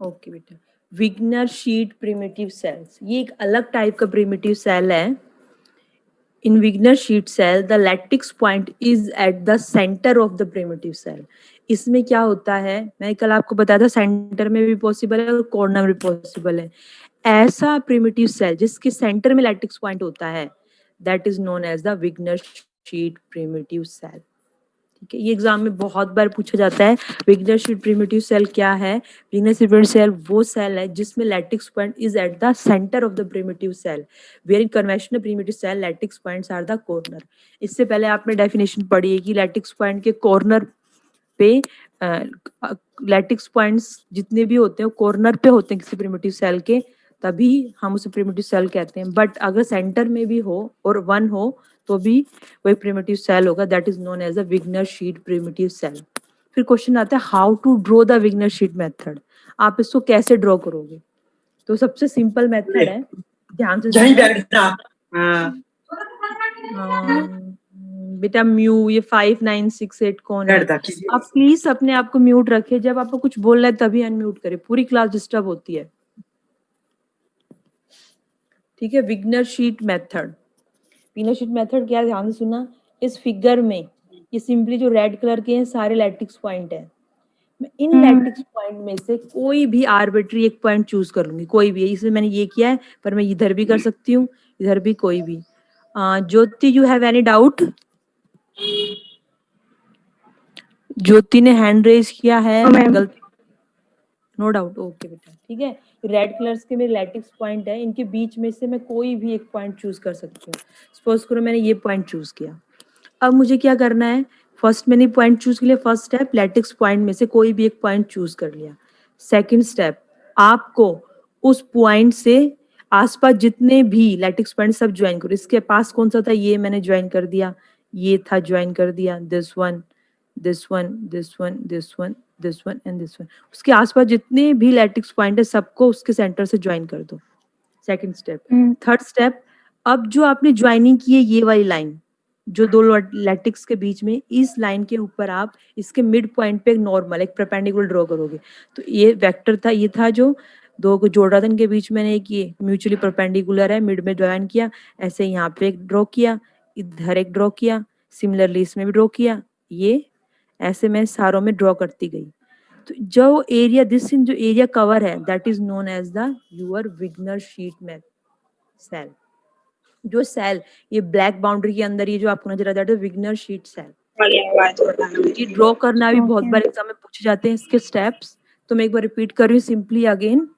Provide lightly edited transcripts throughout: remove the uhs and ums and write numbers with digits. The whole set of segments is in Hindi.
ओके बेटा, विग्नर शीट प्रिमिटिव सेल्स, ये एक अलग टाइप का प्रिमिटिव सेल है। In Wigner Seitz cell the lattice point is at the centre of the primitive cell. इसमें क्या होता है, मैं कल आपको बताया था सेंटर में भी पॉसिबल है और कॉर्नर में पॉसिबल है। ऐसा प्रिमिटिव सेल जिसके सेंटर में लैटिक्स पॉइंट होता है, that is known as the Wigner Seitz primitive cell. ठीक है, ये एग्जाम में बहुत बार पूछा जाता है, विग्नर शीट प्रिमिटिव सेल क्या है। विग्नर शीट प्रिमिटिव सेल वो सेल है जिसमें lattice point is at the centre of the primitive cell, where in conventional primitive cell lattice points are the corner. इससे पहले आपने डेफिनेशन पढ़ी है कि लैटिक्स पॉइंट के कॉर्नर पे लैटिक्स पॉइंट्स जितने भी होते हैं कॉर्नर पे होते हैं किसी प्रिमिटिव सेल के, तभी हम उसे प्रिमिटिव सेल कहते हैं। बट अगर सेंटर में भी हो और वन हो तो भी वही प्रिमिटिव सेल होगा, that is known as a Wigner Seitz primitive cell. फिर क्वेश्चन आता है how to draw the Wigner Seitz method, आप इसको कैसे ड्रॉ करोगे। तो सबसे सिंपल मेथड है, ध्यान से बेटा म्यू ये 5968 कौन है, आप प्लीज अपने आप को म्यूट रखे, जब आपको कुछ बोलना है तभी अनम्यूट करें, पूरी क्लास डिस्टर्ब होती है। ठीक है, Wigner Seitz method, विग्नर Seitz method क्या, ध्यान से सुना। इस फिगर में ये सिंपली जो रेड कलर के हैं सारे लैटिक्स पॉइंट है, मैं इन लैटिक्स पॉइंट में से कोई भी आर्बिट्री एक पॉइंट चूज कर लूंगी, कोई भी है, इसमें मैंने ये किया है, पर मैं इधर भी कर सकती हूँ, इधर भी, कोई भी। ज्योति यू हैव एनी डाउट, ज्योति ने हैंड रेज किया है, गलती, नो डाउट, ओके बेटा ठीक है। रेड कलर्स के मेरे लैटिक्स पॉइंट है, इनके बीच में से मैं कोई भी एक पॉइंट चूज कर सकती हूँ। सपोज करो मैंने ये पॉइंट चूज किया, अब मुझे क्या करना है, फर्स्ट मैंने पॉइंट चूज किया, फर्स्ट स्टेप लैटिक्स पॉइंट में से कोई भी एक पॉइंट चूज कर लिया। सेकंड स्टेप, आपको उस पॉइंट से आसपास जितने भी लैटिक्स पॉइंट सब ज्वाइन करो। इसके पास कौन सा था, ये मैंने ज्वाइन कर दिया, ये था ज्वाइन कर दिया, this one this one this one this one this one and this one. उसके आसपास जितने भी लैटिक्स पॉइंट है सबको उसके सेंटर से ज्वाइन कर दो। Second step. थर्ड स्टेप, अब जो आपने ज्वाइनिंग की है ये वाली लाइन जो दो लैटिक्स के बीच में, इस लाइन के ऊपर आप इसके मिड पॉइंट पे एक नॉर्मल एक परपेंडिकुलर ड्रॉ करोगे। तो ये वेक्टर था, ये था जो दो को जोड़ रहा था, इनके बीच मैंने एक ये म्यूचुअली परपेंडिकुलर है, मिड में ज्वाइन किया, ऐसे यहाँ पे एक ड्रॉ किया, इधर एक ड्रॉ किया, सिमिलरली इसमें भी ड्रॉ किया, ये ऐसे मैं सारों में ड्रॉ करती गई। तो जो एरिया दिस इन जो एरिया कवर है that is known as the your Wigner Seitz में सेल। जो सेल ये ब्लैक बाउंड्री के अंदर ये जो आपको नजर आता है विग्नर शीट सेल, ये ड्रॉ करना भी बहुत बार एग्जाम में पूछे जाते हैं इसके स्टेप्स। तो मैं एक बार रिपीट कर रही हूँ सिंपली अगेन।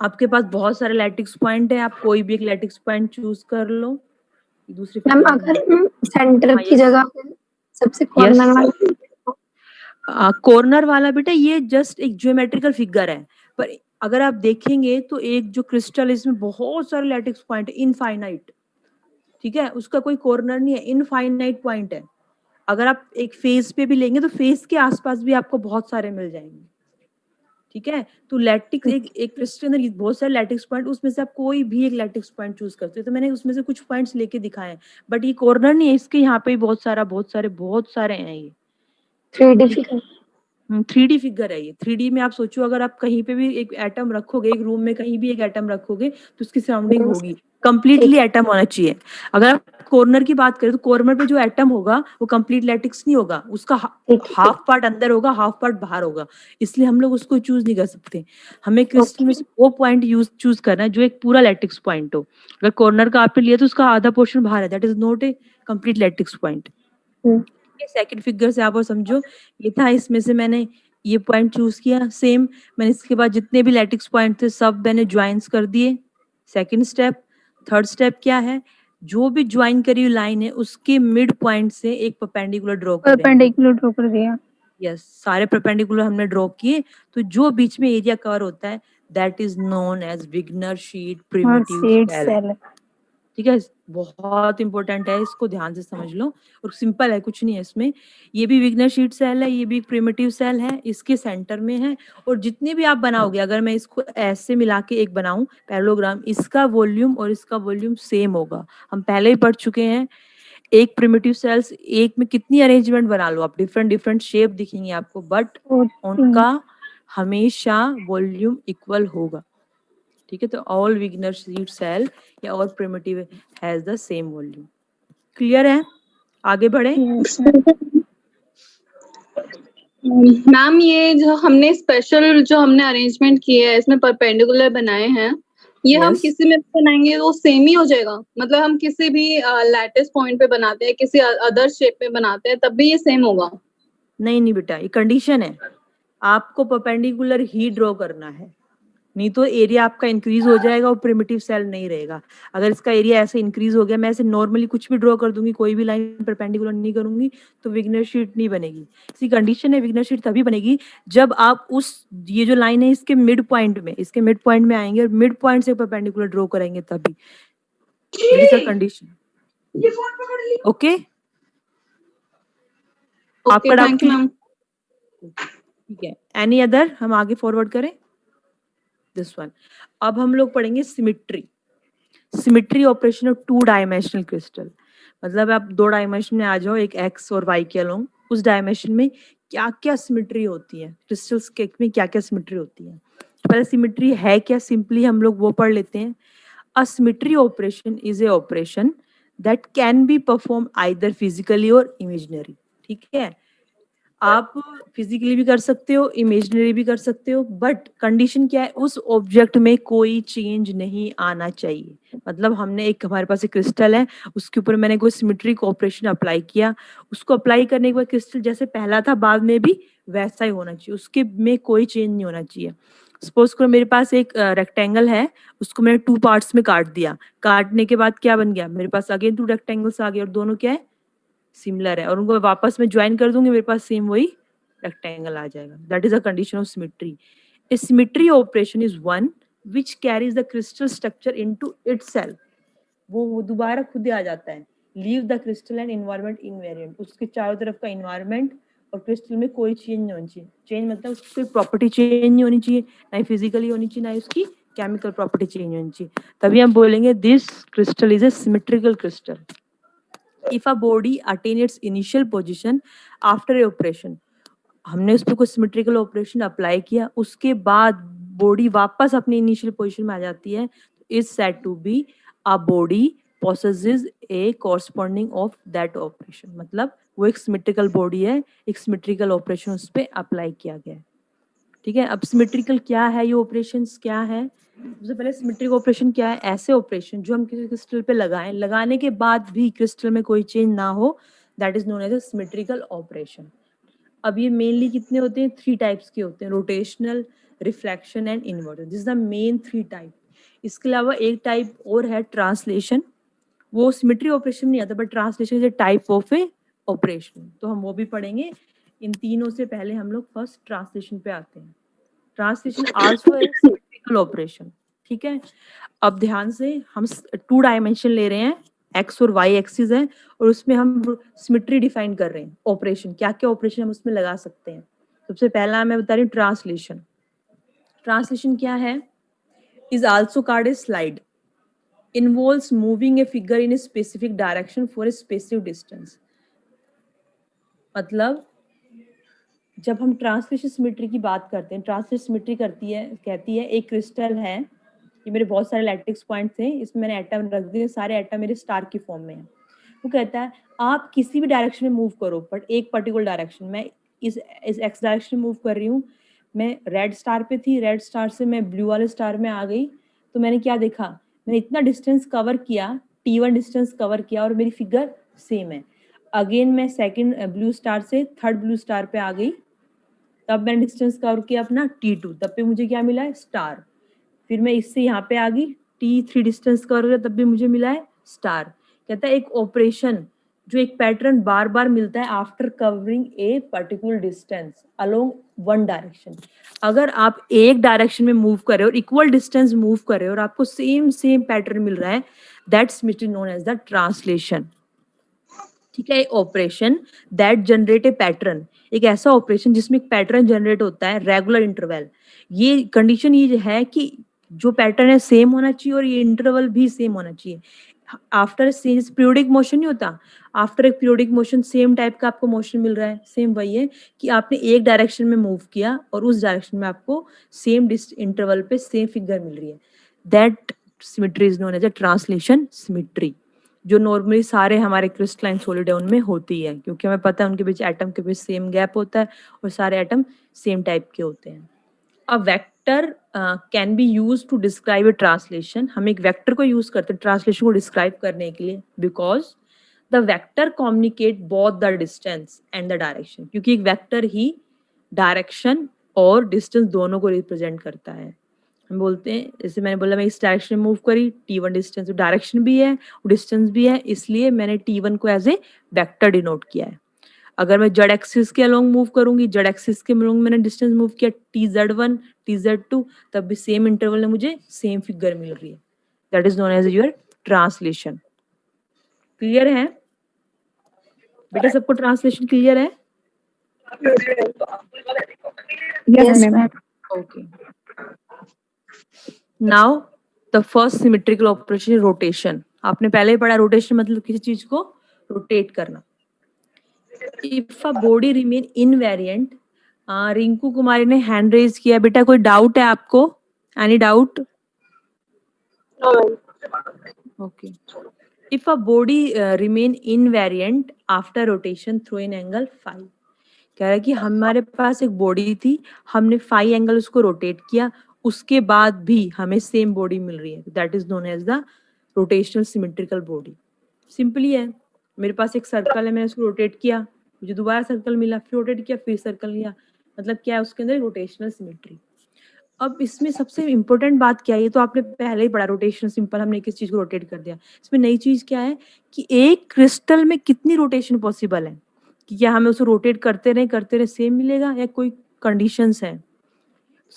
आपके पास बहुत सारे लैटिक्स पॉइंट है, आप कोई भी एक लैटिक्स पॉइंट चूज कर लो। दूसरी मैम अगर सेंटर की जगह पे सबसे कॉर्नर वाला, कॉर्नर वाला बेटा ये जस्ट एक ज्योमेट्रिकल फिगर है, पर अगर आप देखेंगे तो एक जो क्रिस्टल इसमें बहुत सारे लैटिक्स पॉइंट है, इनफाइनाइट। ठीक है, उसका कोई कॉर्नर नहीं है, इनफाइनाइट पॉइंट है। अगर आप एक फेस पे भी लेंगे तो फेस के आसपास भी आपको बहुत सारे मिल जाएंगे। ठीक है, तो लैटिक्स एक क्रिस्टल अंदर बहुत सारे लैटिक्स पॉइंट, उसमें से आप कोई भी एक लैटिक्स पॉइंट चूज करते हो। तो मैंने उसमें से कुछ पॉइंट्स लेके दिखाए हैं, बट ये कॉर्नर नहीं है, इसके यहाँ पे बहुत सारे हैं ये 3D फिगर। 3D फिगर है ये। 3D में आप सोचो अगर आप कहीं पे भी एक एटम रखोगे, एक रूम में कहीं भी एक एटम रखोगे तो उसकी सराउंडिंग होगी कंप्लीटली एटम होना चाहिए। अगर आप कॉर्नर की बात करें तो कॉर्नर पे जो एटम होगा वो कंप्लीट लैटिक्स नहीं होगा, उसका हाफ पार्ट अंदर होगा, हाफ पार्ट बाहर होगा, इसलिए हम लोग उसको चूज नहीं कर सकते। हमें क्रिस्टल में से वो पॉइंट चूज करना है जो एक पूरा लैटिक्स पॉइंट हो। अगर कॉर्नर का आपने लिया तो उसका आधा पोर्शन बाहर है, that is not a complete lattice point. Second figure से आप और समझो, ये था, इसमें से मैंने ये पॉइंट चूज किया, सेम मैंने इसके बाद जितने भी लैटिक्स पॉइंट थे सब मैंने ज्वाइंस कर दिए। Second step. थर्ड स्टेप क्या है, जो भी ज्वाइन करी हुई लाइन है उसके मिड पॉइंट से एक परपेंडिकुलर ड्रॉ कर दिया। यस, सारे परपेंडिकुलर हमने ड्रॉ किए, तो जो बीच में एरिया कवर होता है that is known as Wigner Seitz primitive cell. ठीक है, बहुत इंपॉर्टेंट है, इसको ध्यान से समझ लो, और सिंपल है, कुछ नहीं है इसमें। ये भी विग्नर शीट सेल है, ये भी एक प्रिमिटिव सेल है, इसके सेंटर में है। और जितने भी आप बनाओगे, अगर मैं इसको ऐसे मिला के एक बनाऊं पैरेललोग्राम, इसका वॉल्यूम और इसका वॉल्यूम सेम होगा। हम पहले ही पढ़ चुके हैं, एक प्रिमिटिव सेल्स एक में कितनी अरेंजमेंट बना लो आप, डिफरेंट शेप दिखेंगे आपको, बट उनका हमेशा वॉल्यूम इक्वल होगा, ठीक है। तो ऑल विग्नर सीड सेल या और primitive has the same volume. Clear है? आगे बढ़े। मैम ये जो हमने स्पेशल जो हमने अरेंजमेंट किए है इसमें परपेंडिकुलर बनाए हैं, ये हम Yes. किसी में बनाएंगे तो सेम ही हो जाएगा, मतलब हम किसी भी लैटिस पॉइंट पे बनाते हैं, किसी अदर शेप में बनाते हैं तब भी ये सेम होगा? नहीं नहीं बेटा, ये कंडीशन है, आपको परपेंडिकुलर ही ड्रॉ करना है, नहीं तो एरिया आपका इंक्रीज हो जाएगा और प्रिमिटिव सेल नहीं रहेगा। अगर इसका एरिया ऐसे इंक्रीज हो गया, मैं ऐसे नॉर्मली कुछ भी ड्रॉ कर दूंगी, कोई भी लाइन परपेंडिकुलर नहीं करूंगी, तो विग्नर शीट नहीं बनेगी। इसी कंडीशन है, विग्नर शीट तभी बनेगी जब आप उस ये जो लाइन है इसके मिड पॉइंट में आएंगे और मिड पॉइंट से परपेंडिकुलर ड्रॉ करेंगे तभी। That is a condition. Okay, आपका डाउट थैंक यू मैम। ठीक है। एनी अदर, हम आगे फॉरवर्ड करें दिस वन। अब हम लोग पढ़ेंगे symmetry operation of 2 dimensional crystal. मतलब आप 2 डायमेंशन में आ जाओ, एक एक्स और वाई के अलोंग, उस डायमेंशन में क्या क्या सिमिट्री होती है, क्रिस्टल्स के में क्या क्या सिमिट्री होती है। पहले सिमिट्री है क्या, सिंपली हम लोग वो पढ़ लेते हैं। A symmetry operation is a operation that can be perform either physically और इमेजिनरी। ठीक है, आप फिजिकली भी कर सकते हो, इमेजिनरी भी कर सकते हो, बट कंडीशन क्या है, उस ऑब्जेक्ट में कोई चेंज नहीं आना चाहिए। मतलब हमने एक, हमारे पास एक क्रिस्टल है, उसके ऊपर मैंने कोई सिमेट्रिक ऑपरेशन अप्लाई किया, उसको अप्लाई करने के बाद क्रिस्टल जैसे पहला था बाद में भी वैसा ही होना चाहिए, उसके में कोई चेंज नहीं होना चाहिए। सपोज करो मेरे पास एक रेक्टेंगल है, उसको मैंने 2 पार्ट्स में काट दिया, काटने के बाद क्या बन गया, मेरे पास अगेन 2 रेक्टेंगल्स आ गए और दोनों क्या है, सिमिलर है, और उनको वापस में ज्वाइन कर दूंगी, मेरे पास सेम वही रेक्टेंगल आ जाएगा। That is a condition of symmetry. A symmetry operation is one which carries the crystal structure into itself. वो दोबारा खुद ही आ जाता है। Leave the crystal and environment invariant. उसके चारों तरफ का environment और क्रिस्टल में कोई चेंज नहीं होनी चाहिए। चेंज मतलब उसकी प्रॉपर्टी चेंज नहीं होनी चाहिए, ना ही फिजिकली होनी चाहिए, ना ही उसकी केमिकल प्रॉपर्टी चेंज होनी चाहिए, तभी हम बोलेंगे this crystal is a symmetrical crystal. If a body attain its initial position after a operation, हमने उस पर कुछ सिमेट्रिकल ऑपरेशन अप्लाई किया, उसके बाद बॉडी वापस अपनी इनिशियल पोजीशन में आ जाती है, is said to be a body possesses a corresponding of that operation। मतलब वो एक सिमेट्रिकल बॉडी है, एक सिमेट्रिकल ऑपरेशन उस पर अप्लाई किया गया है। ठीक है, अब सिमेट्रिकल क्या है, ये ऑपरेशंस क्या है। सबसे पहले सिमेट्रिक ऑपरेशन क्या है, ऐसे ऑपरेशन जो हम किसी क्रिस्टल पे लगाएं, लगाने के बाद भी क्रिस्टल में कोई चेंज ना हो, that is known as a symmetrical operation. अब ये मेनली कितने होते हैं, 3 टाइप्स के होते हैं, rotational, reflection and inversion. This is the main 3 type. इसके अलावा एक टाइप और है ट्रांसलेशन, वो सिमेट्री ऑपरेशन नहीं आता, but translation is a type of A operation, तो हम वो भी पढ़ेंगे। इन तीनों से पहले हम लोग फर्स्ट ट्रांसलेशन पे आते हैं। Translation also a symmetrical operation. ठीक है, अब ध्यान से, हम 2 डायमेंशन ले रहे हैं, एक्स और वाई एक्सिस है, और उसमें हम सिमेट्री डिफाइन कर रहे हैं, ऑपरेशन क्या क्या ऑपरेशन हम उसमें लगा सकते हैं। सबसे पहला मैं बता रही हूँ ट्रांसलेशन। ट्रांसलेशन क्या है, is also called a slide, involves moving a figure in a specific direction for a specific distance. मतलब जब हम ट्रांसलेशन सिमेट्री की बात करते हैं, ट्रांसलेशन सिमेट्री कहती है एक क्रिस्टल है, ये मेरे बहुत सारे लैटिक्स पॉइंट्स हैं, इसमें मैंने एटम रख दिए, सारे एटम मेरे स्टार की फॉर्म में है। वो कहता है आप किसी भी डायरेक्शन में मूव करो, बट एक पर्टिकुलर डायरेक्शन, मैं इस एक्स डायरेक्शन में मूव कर रही हूँ, मैं रेड स्टार पे थी, रेड स्टार से मैं ब्लू वाले स्टार में आ गई, तो मैंने क्या देखा, मैंने इतना डिस्टेंस कवर किया, T1 डिस्टेंस कवर किया, और मेरी फिगर सेम है। अगेन मैं सेकेंड ब्लू स्टार से थर्ड ब्लू स्टार पे आ गई, तब मैंने डिस्टेंस कवर किया अपना T2, तब पे मुझे क्या मिला है, स्टार। फिर मैं इससे यहाँ पे आ गई, T3 डिस्टेंस कवर किया, तब भी मुझे मिला है स्टार। कहता है एक ऑपरेशन जो एक पैटर्न बार बार मिलता है after covering a particular distance along one direction. अगर आप एक डायरेक्शन में मूव कर रहे हो और इक्वल डिस्टेंस मूव कर रहे हो और आपको सेम पैटर्न मिल रहा है, that's known as the translation. ठीक है, operation that generate a pattern, एक ऐसा ऑपरेशन जिसमें एक पैटर्न जनरेट होता है रेगुलर इंटरवल। ये कंडीशन ये है कि जो पैटर्न है सेम होना चाहिए और ये इंटरवल भी सेम होना चाहिए। आफ्टर पीरियोडिक मोशन नहीं होता, आफ्टर एक पीरियोडिक मोशन सेम टाइप का आपको मोशन मिल रहा है, सेम वही है कि आपने एक डायरेक्शन में मूव किया और उस डायरेक्शन में आपको सेम इंटरवल पे सेम फिगर मिल रही है, that symmetry is known as a translation symmetry, जो नॉर्मली सारे हमारे क्रिस्टलाइन सॉलिड है उनमें होती है, क्योंकि हमें पता है उनके बीच एटम के बीच सेम गैप होता है और सारे एटम सेम टाइप के होते हैं। A vector can be use to describe a translation, हम एक वेक्टर को यूज करते हैं ट्रांसलेशन को डिस्क्राइब करने के लिए, because the vector communicate both the distance and the direction, क्योंकि एक वेक्टर ही डायरेक्शन और डिस्टेंस दोनों को रिप्रेजेंट करता है। हम बोलते हैं, जैसे मैंने बोला मैं इस डायरेक्शन में मूव करी, t1 डिस्टेंस, तो डायरेक्शन भी है डिस्टेंस भी है, इसलिए मैंने t1 को एज ए वेक्टर डिनोट किया है। अगर मैं जेड एक्सिस के अलोंग मूव करूंगी, जेड एक्सिस के अलोंग मैंने डिस्टेंस मूव किया tz1 tz2, तब भी सेम इंटरवल में मुझे सेम फिगर मिल रही है, that is known as your translation. Clear है बेटा, सबको ट्रांसलेशन क्लियर है? Yes, ma'am. Okay. Now the first symmetrical operation is rotation. आपने पहले ही पढ़ा रोटेशन मतलब किसी चीज को रोटेट करना। If a body remain invariant, Rinku कुमारी ने हैंड रेज किया, बेटा कोई डाउट है आपको? Any doubt? Okay. If a body remain invariant after rotation through an angle phi, कह रहा है कि हमारे पास एक बॉडी थी, हमने फाई एंगल उसको रोटेट किया, उसके बाद भी हमें सेम बॉडी मिल रही है, that is known as the rotational symmetrical body. Simply है, मेरे पास एक सर्कल है, मैंने उसको रोटेट किया, मुझे दोबारा सर्कल मिला, फिर रोटेट किया, फिर सर्कल लिया, मतलब क्या है उसके अंदर रोटेशनल सिमेट्री। अब इसमें सबसे इंपॉर्टेंट बात क्या है, ये तो आपने पहले ही पढ़ा, रोटेशन सिंपल, हमने किस चीज को रोटेट कर दिया। इसमें नई चीज क्या है कि एक क्रिस्टल में कितनी रोटेशन पॉसिबल है, कि क्या हमें उसको रोटेट करते रहे सेम मिलेगा, या कोई कंडीशंस है।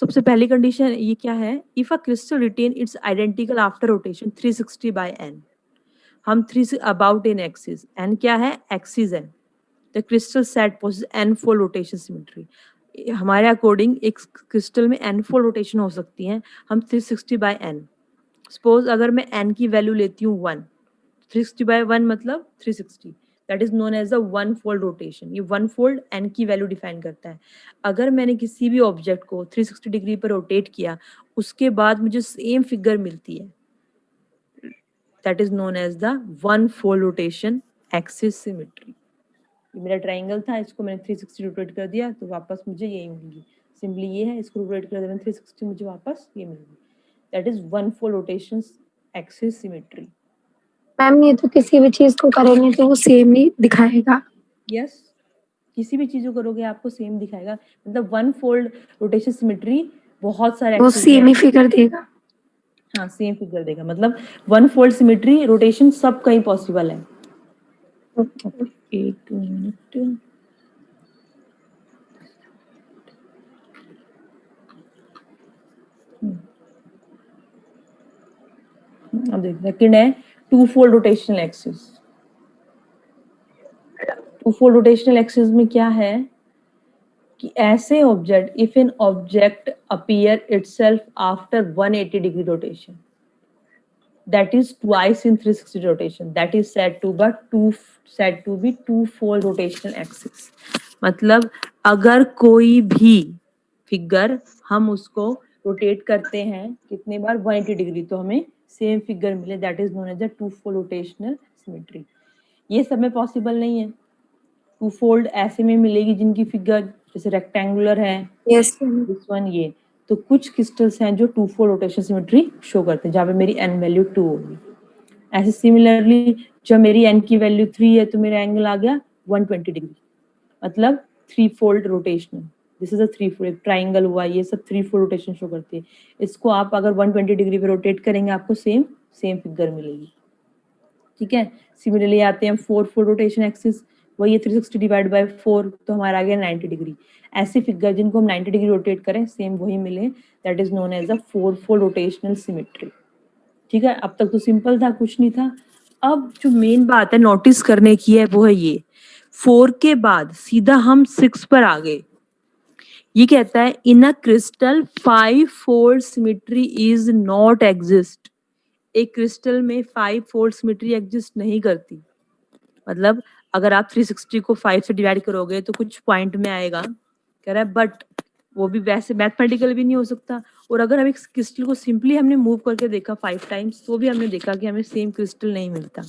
सबसे पहली कंडीशन ये क्या है, if a crystal retain its identical after rotation 360 by n, हम 3 अबाउट इन एक्सिस, n क्या है, एक्सिस है, the crystal set possess n fold rotation symmetry. हमारे अकॉर्डिंग एक क्रिस्टल में n फोल्ड रोटेशन हो सकती है, हम 360 बाय n, सपोज अगर मैं n की वैल्यू लेती हूँ 1, 360 बाय 1 मतलब 360, that is known as the one fold rotation. ये वन फोल्ड n की वैल्यू डिफाइन करता है। अगर मैंने किसी भी ऑब्जेक्ट को 360 डिग्री पर रोटेट किया, उसके बाद मुझे सेम फिगर मिलती है, that is known as the one fold rotation axis symmetry. ये मेरा ट्राइंगल था, इसको मैंने 360 रोटेट कर दिया तो वापस मुझे यही मिलेगी, सिंपली ये है, इसको रोटेट कर दिया 360, मुझे वापस ये मिलेगी, that is one fold rotation axis symmetry. Ma'am ये तो किसी भी चीज को करेंगे तो वो सेम ही दिखाएगा। यस, किसी भी चीज को करोगे आपको सेम दिखाएगा, मतलब वन फोल्ड रोटेशन सिमेट्री बहुत सारे वो एक्सिस सेम ही फिगर देगा। हाँ सेम फिगर देगा, मतलब वन फोल्ड सिमेट्री रोटेशन सब कहीं पॉसिबल है। एक मिनट, अब देखते हैं, सेकंड है two fold rotational axis. Two fold rotational axis में क्या है कि ऐसे object, if an object appear itself after 180 degree rotation, that is twice in 360 rotation, that is said to be two-fold rotational axis। मतलब अगर कोई भी फिगर हम उसको रोटेट करते हैं कितने बार, 180 डिग्री, तो हमें सेम फिगर मिले, that is known as a two fold rotational symmetry. ये सब में पॉसिबल नहीं है, टू फोल्ड ऐसे में मिलेगी जिनकी फिगर जैसे रेक्टेंगुलर है, यस दिस वन, ये तो कुछ क्रिस्टल्स हैं जो two fold rotation symmetry show करते हैं, जहाँ पे मेरी n वैल्यू 2 होगी। ऐसे सिमिलरली जब मेरी n की वैल्यू 3 है तो मेरा एंगल आ गया 120 डिग्री, मतलब three fold rotational, this is a three fold, triangle हुआ, ये सब थ्री फोल्ड रोटेशन शो करती है। इसको आप अगर 120 डिग्री पे रोटेट करेंगे आपको सेम फिगर मिलेगी, ठीक है। सिमिलरली आते हैं फोर फोल्ड रोटेशन एक्सिस, वही 360 डिवाइड बाय 4, तो हमारा आ गया 90 डिग्री। ऐसे फिगर जिनको हम 90 डिग्री रोटेट करें सेम वही मिले, that is known as a four fold rotational symmetry, ठीक है। अब तक तो सिंपल था, कुछ नहीं था। अब जो मेन बात है नोटिस करने की है वो है ये, 4 के बाद सीधा हम 6 पर आ गए। ये कहता है in a crystal 5 fold symmetry is not exist एक क्रिस्टल में 5 फोल्ड सिमेट्री एग्जिस्ट नहीं करती। मतलब अगर आप 360 को 5 से डिवाइड करोगे तो कुछ पॉइंट में आएगा, कह रहा है, बट वो भी वैसे मैथमेटिकल भी नहीं हो सकता। और अगर हम एक क्रिस्टल को सिंपली हमने मूव करके देखा 5 टाइम्स, तो भी हमने देखा कि हमें सेम क्रिस्टल नहीं मिलता।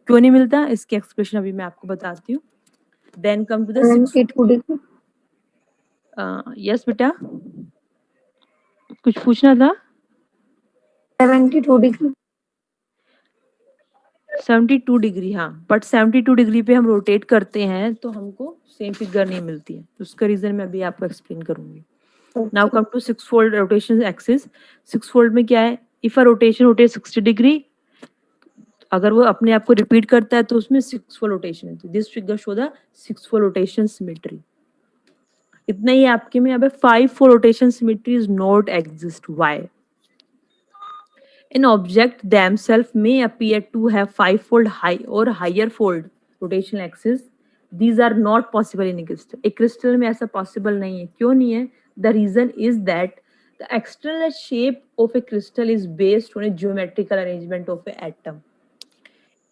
क्यों नहीं मिलता, इसकी एक्सप्लेनेशन अभी मैं आपको बताती हूँ। Then come to the 72 degree. Yes बेटा, कुछ पूछना था? 72 डिग्री। 72 डिग्री, हाँ, बट 72 डिग्री पे हम रोटेट करते हैं तो हमको सेम फिगर नहीं मिलती है। उसका रीजन मैं अभी आपको एक्सप्लेन करूंगी। Now come to 6 fold rotation axis. 6 fold में क्या है, if a rotation rotate 60 degree, अगर वो अपने आप को रिपीट करता है तो उसमें 6 फोल्ड रोटेशन है। This figure show the 6 fold rotation symmetry. इतना ही आपके में। अब 5 fold rotation symmetry is not exist. Why? An object themselves may appear to have 5-fold high or higher fold rotational axis. These are not possible in a crystal. एक crystal में ऐसा possible नहीं है। क्यों नहीं है? The reason is that the external shape of a crystal is based on a geometrical arrangement of an atom.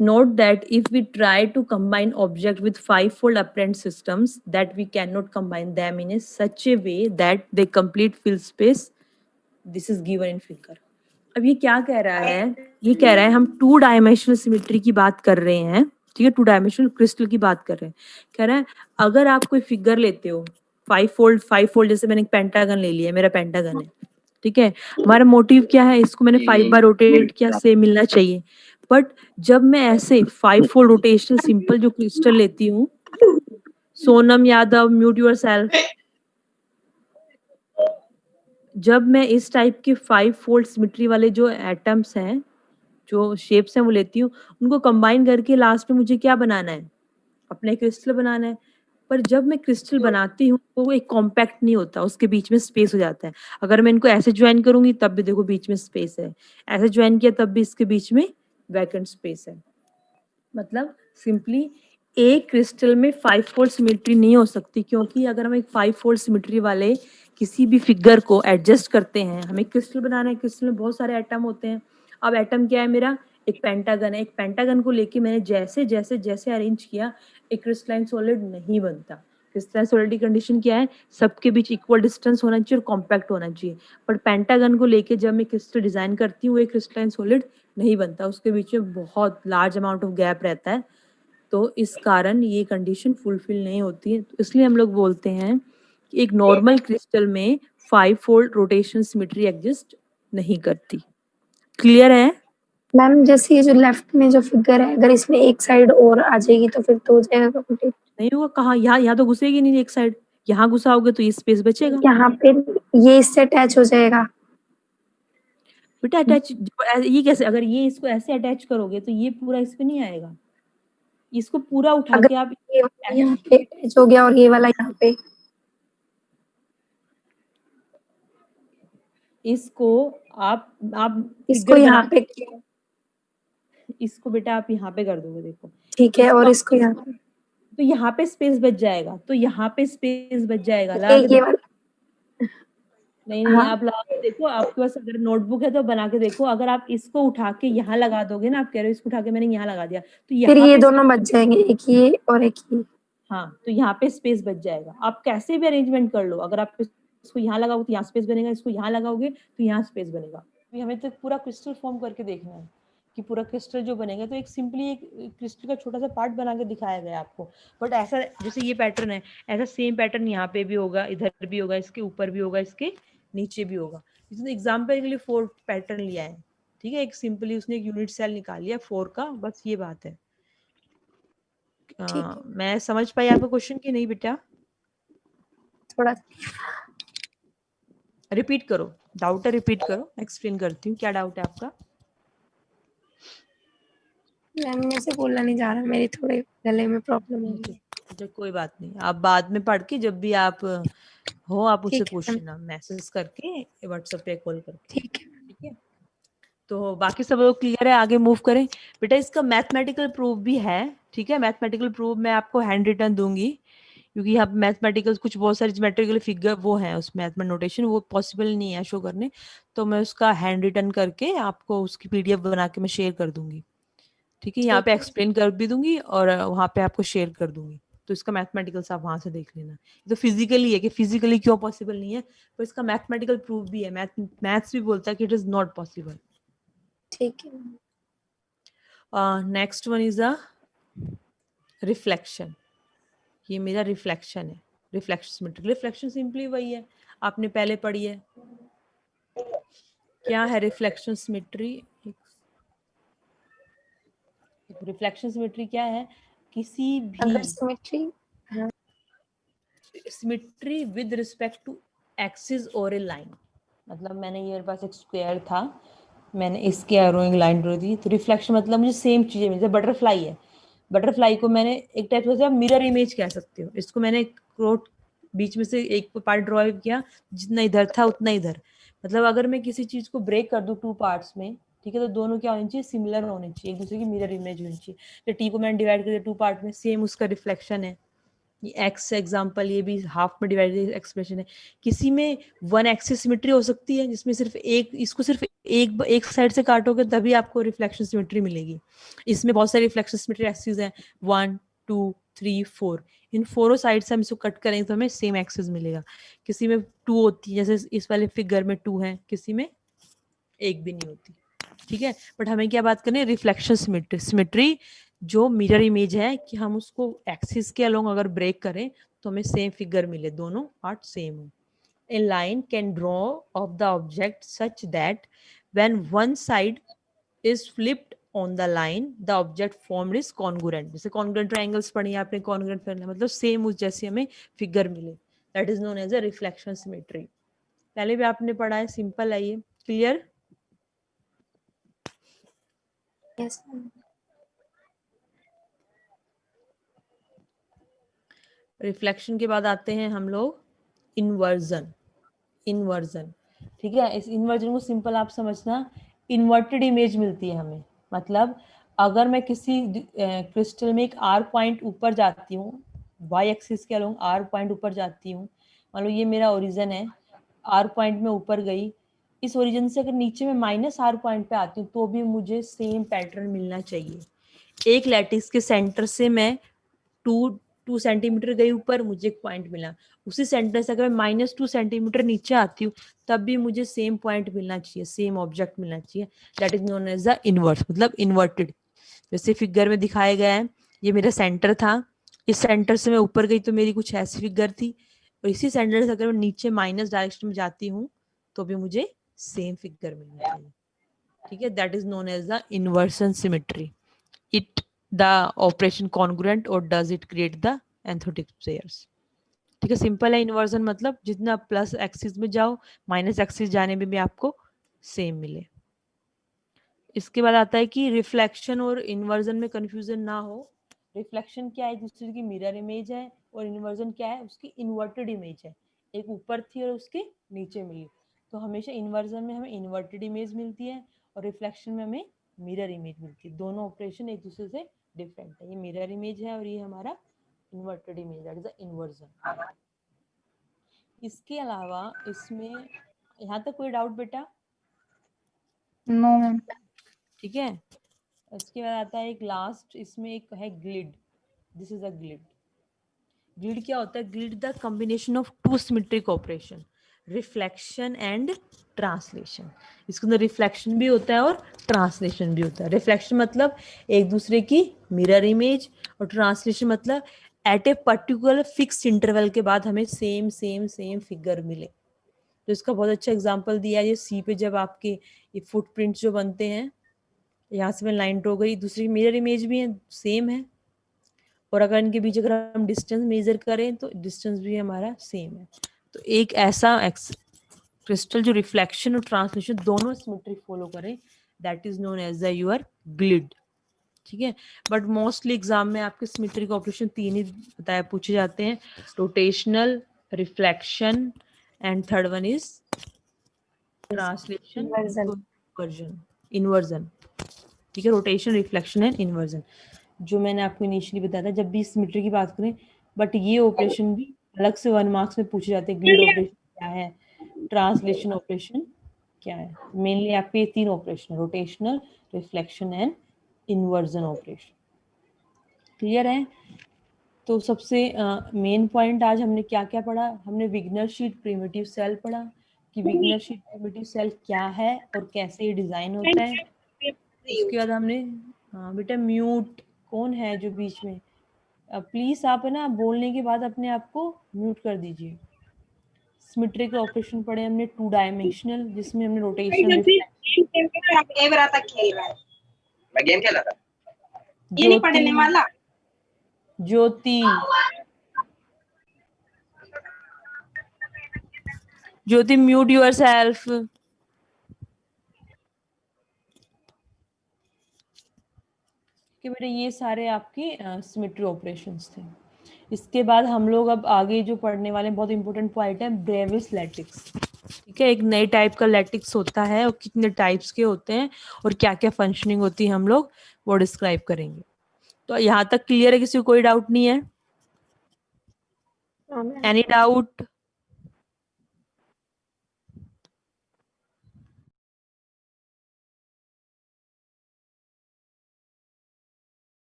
Note that if we try to combine objects with 5-fold apparent systems, that we cannot combine them in a such a way that they complete field space. This is given in figure. अब ये क्या कह रहा है? ये कह रहा है हम 2 डायमेंशनल सिमेट्री की बात कर रहे हैं, ठीक है, 2 डायमेंशनल क्रिस्टल की बात कर रहे हैं। कह रहा है अगर आप कोई फिगर लेते हो 5 फोल्ड, जैसे मैंने एक पेंटागन ले लिया, मेरा पेंटागन है, ठीक है, हमारा मोटिव क्या है, इसको मैंने 5 बार रोटेट किया, सेम मिलना चाहिए। बट जब मैं ऐसे 5 फोल्ड रोटेशनल सिंपल जो क्रिस्टल लेती हूँ, Sonam Yadav, mute your self, जब मैं इस टाइप के 5 फोल्ड सिमेट्री वाले जो एटम्स हैं, जो शेप्स हैं, वो लेती हूँ, उनको कंबाइन करके लास्ट में मुझे क्या बनाना है, अपने क्रिस्टल बनाना है। पर जब मैं क्रिस्टल बनाती हूँ तो वो एक कॉम्पैक्ट नहीं होता, उसके बीच में स्पेस हो जाता है। अगर मैं इनको ऐसे ज्वाइन करूंगी तब भी देखो बीच में स्पेस है, ऐसे ज्वाइन किया तब भी इसके बीच में वैकेंट स्पेस है। मतलब सिंपली एक क्रिस्टल में 5 फोल्ड सिमेट्री नहीं हो सकती, क्योंकि अगर हम एक 5 फोल्ड सिमेट्री वाले किसी भी फिगर को एडजस्ट करते हैं, हमें क्रिस्टल बनाना है, क्रिस्टल में बहुत सारे एटम होते हैं। अब एटम क्या है, मेरा एक पेंटागन है, एक पेंटागन को लेके मैंने जैसे जैसे जैसे अरेंज किया, एक क्रिस्टलाइन सॉलिड नहीं बनता। क्रिस्टलाइन सॉलिड की कंडीशन क्या है, सबके बीच इक्वल डिस्टेंस होना चाहिए और कॉम्पैक्ट होना चाहिए। बट पेंटागन को लेके जब मैं क्रिस्टल डिजाइन करती हूँ, वो एक क्रिस्टलाइन सॉलिड नहीं बनता, उसके बीच में बहुत लार्ज अमाउंट ऑफ गैप रहता है। तो इस कारण ये कंडीशन फुलफिल नहीं होती है। तो इसलिए हम लोग बोलते हैं कि एक नॉर्मल क्रिस्टल में 5 फोल्ड रोटेशन सिमेट्री एग्जिस्ट नहीं करती। क्लियर है? मैम जैसे ये जो लेफ्ट में जो फिगर है, अगर इसमें एक साइड और आ जाएगी तो फिर तो हो जाएगा कंप्लीट। नहीं होगा, कहाँ, यहाँ तो घुसेगी नहीं एक साइड, यहाँ घुसाओगे तो ये स्पेस बचेगा। यहाँ पे ये इससे अटैच हो जाएगा। बेटा अटैच ये कैसे, अगर ये इसको ऐसे अटैच करोगे तो ये पूरा इस पे नहीं आएगा, इसको पूरा उठा अगर के आप ये यहाँ पे अटैच हो गया और ये वाला यहाँ पे, इसको आप इसको फिगर यहाँ बना, पे किया, इसको बेटा आप यहाँ पे कर दोगे, देखो ठीक है, और इसको इसको यहाँ पे, तो यहाँ पे स्पेस बच जाएगा, तो यहाँ पे स्पेस बच जाएगा। लगा ये के देखो। वाला, नहीं हाँ आप लगा के देखो, आपके पास अगर नोटबुक है तो बना के देखो। अगर आप इसको उठा के यहाँ लगा दोगे ना, आप कह रहे हो इसको उठा के मैंने यहाँ लगा दिया, तो फिर यहाँ ये पे दोनों बच जाएंगे, एक ये और एक ये। हाँ, तो यहाँ पे स्पेस बच जाएगा। आप कैसे भी अरेंजमेंट कर लो, अगर आप इसको यहाँ लगाओगे तो यहाँ स्पेस बनेगा, इसको यहाँ लगाओगे तो यहाँ स्पेस बनेगा। अभी हमें तो पूरा क्रिस्टल फॉर्म करके देखना है कि पूरा क्रिस्टल जो बनेगा, तो एक सिंपली एक क्रिस्टल का छोटा सा पार्ट बना के दिखाया गया आपको। बट ऐसा जैसे ये पैटर्न है, ऐसा सेम पैटर्न यहाँ पे भी होगा, इधर भी होगा, इसके ऊपर भी होगा, इसके नीचे भी होगा। इसने एग्जाम्पल के लिए 4 पैटर्न लिया है, ठीक है, एक सिंपली उसने एक यूनिट सेल निकाल लिया 4 का, बस ये बात है। मैं समझ पाई आपका क्वेश्चन कि नहीं बेटा? थोड़ा रिपीट करो, डाउट है रिपीट करो, एक्सप्लेन करती हूँ क्या डाउट है आपका। मैम मेरे से बोलना नहीं जा रहा, मेरी थोड़े गले में प्रॉब्लम हो रही है। अच्छा कोई बात नहीं, आप बाद में पढ़ के जब भी आप हो आप मुझसे ठीक है पूछ लेना, मैसेज करके व्हाट्सएप पे कॉल करके, ठीक है। ठीक है। तो बाकी सब लोग क्लियर है, आगे मूव करें। बेटा इसका मैथमेटिकल प्रूफ भी है, ठीक है, मैथमेटिकल प्रूफ मैं आपको हैंड रिटन दूंगी। क्योंकि यहाँ पे मैथमेटिकल कुछ बहुत सारी ज्योमेट्रिकल फिगर वो है उस मैथ में नोटेशन, वो पॉसिबल नहीं है शो करने, तो मैं उसका हैंड रिटन करके आपको उसकी पीडीएफ बना के मैं शेयर कर दूंगी। ठीक है, यहाँ पे एक्सप्लेन कर भी दूंगी और वहाँ पे आपको शेयर कर दूंगी, तो इसका मैथमेटिकल्स आप वहां से देख लेना। तो फिजिकली है कि फिजिकली क्यों पॉसिबल नहीं है, पर इसका मैथमेटिकल प्रूफ भी है, मैथ्स भी बोलता है कि इट इज नॉट पॉसिबल। ठीक है। Next one is a reflection. ये मेरा रिफ्लेक्शन है, रिफ्लेक्शन सिमेट्री। रिफ्लेक्शन सिंपली वही है, आपने पहले पढ़ी है। क्या है रिफ्लेक्शन सिमेट्री? रिफ्लेक्शन सिमेट्री क्या है? किसी अगर भी symmetry symmetry with respect to axis और ए लाइन, मतलब मैंने ये मेरे पास एक स्क्वायर था, मैंने इसके एरोइंग लाइन ड्रॉ दी, तो रिफ्लेक्शन मतलब मुझे सेम चीजें मिली। जैसे बटरफ्लाई है, बटरफ्लाई को मैंने एक टाइप से मिरर इमेज कह सकते हो, इसको मैंने क्रोट बीच में से एक पार्ट ड्रॉ किया, जितना इधर था उतना इधर। मतलब अगर मैं किसी चीज को ब्रेक कर दूं टू पार्ट्स में, ठीक है, तो दोनों क्या होनी चाहिए? सिमिलर होनी चाहिए, एक दूसरे की मिरर इमेज होनी चाहिए। तो टी को मैंने डिवाइड कर दिया टू पार्ट में, सेम उसका रिफ्लेक्शन है। ये एक्स एग्जांपल, ये भी हाफ में डिवाइडेड एक्सप्रेशन है। किसी में वन एक्सिस सिमेट्री हो सकती है, जिसमें सिर्फ एक, इसको सिर्फ एक साइड से काटोगे तभी आपको रिफ्लेक्शन सिमेट्री मिलेगी। इसमें बहुत सारी रिफ्लेक्शन सिमेट्री एक्सिस हैं, 1 2 3 4, इन फोरों साइड से हम इसको कट करेंगे तो हमें सेम एक्सिस मिलेगा। किसी में 2 होती है, जैसे इस वाले फिगर में 2 है, किसी में एक भी नहीं होती। ठीक है, बट हमें क्या बात करनी है? Reflection symmetry. सिमेट्री जो मिरर इमेज है कि हम उसको एक्सिस के अलोंग अगर ब्रेक करें तो हमें सेम फिगर मिले, दोनों पार्ट सेम हो। A line can draw of the object such that when one side is flipped on the line, the object formed is congruent. जैसे congruent triangles पढ़ी है आपने, congruent करना मतलब सेम उस जैसे हमें फिगर मिले, that is known as a reflection symmetry। पहले भी आपने पढ़ा है, सिंपल है ये, क्लियर? यस। रिफ्लेक्शन के बाद आते हैं हम लोग इन्वर्जन। इन्वर्जन, ठीक है, इस इन्वर्जन को सिंपल आप समझना, इन्वर्टेड इमेज मिलती है हमें। मतलब अगर मैं किसी क्रिस्टल में एक आर पॉइंट ऊपर जाती हूँ, वाई एक्सिस के अलोंग आर पॉइंट ऊपर जाती हूँ, मान लो ये मेरा ओरिजिन है, आर पॉइंट में ऊपर गई, इस ओरिजिन से अगर नीचे में माइनस आर पॉइंट पे आती हूँ तो भी मुझे सेम पैटर्न मिलना चाहिए। एक लैटिस के सेंटर से मैं 2 सेंटीमीटर गई ऊपर, मुझे एक पॉइंट मिला, उसी सेंटर से अगर मैं -2 सेंटीमीटर नीचे आती हूँ तब भी मुझे सेम पॉइंट मिलना चाहिए, सेम ऑब्जेक्ट मिलना चाहिए। That is known as the inverse, मतलब इन्वर्टेड। जैसे फिगर में दिखाया गया है, ये मेरा सेंटर था, इस सेंटर से मैं ऊपर गई तो मेरी कुछ ऐसी फिगर थी, और इसी सेंटर से अगर मैं नीचे माइनस डायरेक्शन में जाती हूँ तो भी मुझे सेम फिगर मिलना चाहिए। ठीक है, that is known as the inversion symmetry. It the operation congruent or does it create the एंथोटिक पेयर्स? ठीक है, सिंपल है इन्वर्जन मतलब जितना प्लस एक्सिस में जाओ माइनस एक्सिस जाने में भी आपको सेम मिले। इसके बाद आता है कि रिफ्लेक्शन और इन्वर्जन में कंफ्यूजन ना हो। रिफ्लेक्शन क्या है? दूसरे की मिरर इमेज है, और इन्वर्जन क्या है? उसकी इन्वर्टेड इमेज है, एक ऊपर थी और उसके नीचे मिली। तो हमेशा इन्वर्जन में हमें इन्वर्टेड इमेज मिलती है और रिफ्लेक्शन में हमें मिरर इमेज मिलती है। दोनों ऑपरेशन एक दूसरे से डिफरेंट है, ये मिरर इमेज है और ये हमारा inverted image, that is the inversion. इसके अलावा इसमें, यहाँ तक कोई डाउट बेटा? No ma'am. ठीक है, इसके बाद आता है एक लास्ट, इसमें एक है ग्लिड। This is a ग्लिड। ग्लिड क्या होता है? Glide the combination of two symmetric operation, reflection and translation. इसके अंदर रिफ्लेक्शन भी होता है और ट्रांसलेशन भी होता है। रिफ्लेक्शन मतलब एक दूसरे की मिरर इमेज, और ट्रांसलेशन मतलब at a particular fix interval के बाद हमें सेम सेम सेम फिगर मिले। तो इसका बहुत अच्छा एग्जांपल दिया है, ये सी पे जब आपके ये फुटप्रिंट्स जो बनते हैं, यहाँ से मैं लाइन ड्रॉ करी, दूसरी मिरर इमेज भी है, सेम है, और अगर इनके बीच अगर हम डिस्टेंस मेजर करें तो डिस्टेंस भी हमारा सेम है। तो एक ऐसा क्रिस्टल जो रिफ्लेक्शन और ट्रांसलेशन दोनों सिमेट्री फॉलो करे, that is known as the your glide. ठीक है, बट मोस्टली एग्जाम में आपके सिमेट्रिक ऑपरेशन 3 ही बताया पूछे जाते हैं, rotational, reflection and third one is translation, inversion. ठीक है, रोटेशन, रिफ्लेक्शन एंड इन्वर्जन। जो मैंने आपको इनिशियली बताया था, जब भी सिमेट्री की बात करें बट ये ऑपरेशन भी अलग से 1 मार्क्स में पूछे जाते हैं। ग्रिड ऑपरेशन क्या है, ट्रांसलेशन ऑपरेशन क्या है। मेनली आपके ये 3 operation, rotational, reflection and inversion operation. Clear है? तो सबसे मेन पॉइंट आज हमने क्या क्या पढ़ा? हमने विग्नर शीट प्रिमिटिव सेल पढ़ा कि विग्नर शीट प्रिमिटिव सेल क्या है और कैसे ये डिजाइन होता है। उसके बाद हमने बेटा म्यूट कौन है जो बीच में? प्लीज आप है ना बोलने के बाद अपने आप को म्यूट कर दीजिए। सिमेट्रिक ऑपरेशन पढ़े हमने 2 डायमेंशनल, जिसमें हमने रोटेशनल, ज्योति ज्योति म्यूट योरसेल्फ। कि बेटा ये सारे आपके सिमेट्री ऑपरेशंस थे। इसके बाद हम लोग अब आगे जो पढ़ने वाले बहुत इंपॉर्टेंट पॉइंट है ब्रेविस लैटिक्स। ठीक है, एक नए टाइप का लैटिक्स होता है और कितने टाइप्स के होते हैं और क्या क्या फंक्शनिंग होती है हम लोग वो डिस्क्राइब करेंगे। तो यहाँ तक क्लियर है? किसी को कोई डाउट नहीं है? Any doubt?